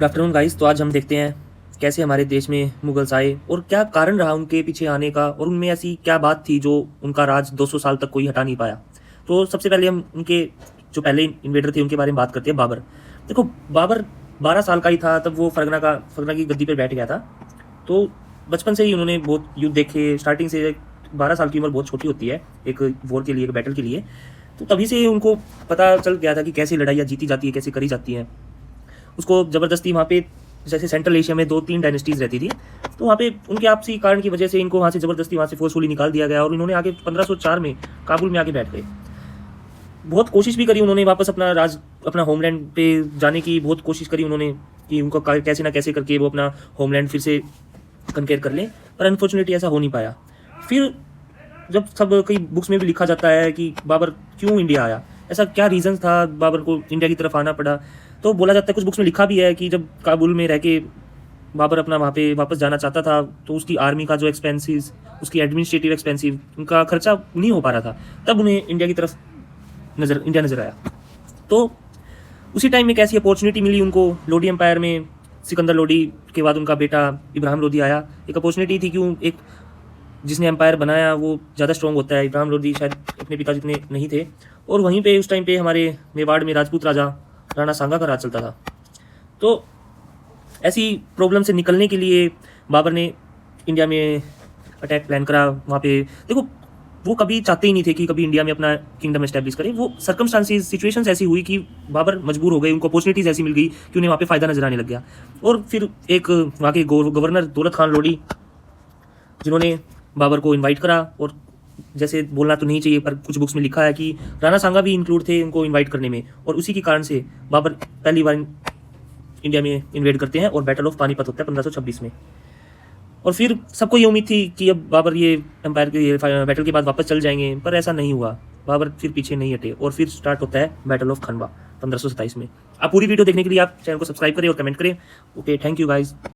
Good afternoon guys. तो आज हम देखते हैं कैसे हमारे देश में मुगल्स आए और क्या कारण रहा उनके पीछे आने का, और उनमें ऐसी क्या बात थी जो उनका राज 200 साल तक कोई हटा नहीं पाया। तो सबसे पहले हम उनके जो पहले इन्वेडर थे उनके बारे में बात करते हैं। बाबर। देखो, बाबर 12 साल का ही था तब वो फरगना की गद्दी पर बैठ गया था। तो बचपन से ही उन्होंने बहुत युद्ध देखे। स्टार्टिंग से 12 साल की उम्र बहुत छोटी होती है एक वॉर के लिए, एक बैटल के लिए। तो तभी से उनको पता चल गया था कि कैसे लड़ाइयाँ जीती जाती है, कैसे करी जाती हैं। उसको ज़बरदस्ती वहाँ पे, जैसे सेंट्रल एशिया में 2-3 डायनेस्टीज़ रहती थी, तो वहाँ पे उनके आपसी कारण की वजह से इनको वहाँ से ज़बरदस्ती वहाँ से फोर्सफुली निकाल दिया गया और इन्होंने आगे 1504 में काबुल में आके बैठ गए। बहुत कोशिश भी करी उन्होंने वापस अपना होमलैंड पे जाने की बहुत कोशिश करी उन्होंने कि उनको कैसे ना कैसे करके वो अपना होमलैंड फिर से कंकेयर कर लें, पर अनफॉर्चुनेटली ऐसा हो नहीं पाया। फिर जब सब कई बुक्स में भी लिखा जाता है कि बाबर क्यों इंडिया आया, ऐसा क्या रीज़न था बाबर को इंडिया की तरफ आना पड़ा, तो बोला जाता है, कुछ बुक्स में लिखा भी है कि जब काबुल में रह के बाबर अपना वहाँ पे वापस जाना चाहता था तो उसकी आर्मी का जो एक्सपेंसेस, उसकी एडमिनिस्ट्रेटिव एक्सपेंसिव, उनका खर्चा नहीं हो पा रहा था, तब उन्हें इंडिया की तरफ इंडिया नज़र आया। तो उसी टाइम में एक ऐसी अपॉर्चुनिटी मिली उनको लोडी एम्पायर में। सिकंदर लोडी के बाद उनका बेटा इब्राहिम लोदी आया। एक अपॉर्चुनिटी थी कि एक जिसने एम्पायर बनाया वो ज़्यादा स्ट्रॉन्ग होता है। इब्राहिम लोदी शायद अपने पिता जितने नहीं थे, और वहीं पे उस टाइम पे हमारे मेवाड़ में राजपूत राजा राणा सांगा का राज चलता था। तो ऐसी प्रॉब्लम से निकलने के लिए बाबर ने इंडिया में अटैक प्लान करा। वहाँ पे देखो, वो कभी चाहते ही नहीं थे कि कभी इंडिया में अपना किंगडम एस्टैब्लिश करें। वो सर्कमस्टांसेस, सिचुएशंस ऐसी हुई कि बाबर मजबूर हो गए, उनको अपॉर्चुनिटीज़ ऐसी मिल गई कि उन्हें वहाँ पे फ़ायदा नजर आने लग गया। और फिर एक वहाँ के गवर्नर दौलत खान लोडी, जिन्होंने बाबर को इनवाइट करा, और जैसे बोलना तो नहीं चाहिए पर कुछ बुक्स में लिखा है कि राणा सांगा भी इंक्लूड थे उनको इनवाइट करने में, और उसी के कारण से बाबर पहली बार इंडिया में इन्वेड करते हैं और बैटल ऑफ पानीपत होता है 1526 में। और फिर सबको ये उम्मीद थी कि अब बाबर ये एम्पायर के बैटल के बाद वापस चल जाएंगे, पर ऐसा नहीं हुआ। बाबर फिर पीछे नहीं हटे और फिर स्टार्ट होता है बैटल ऑफ खनवा 1527 में। आप पूरी वीडियो देखने के लिए आप चैनल को सब्सक्राइब करें और कमेंट करें। Okay, thank you guys.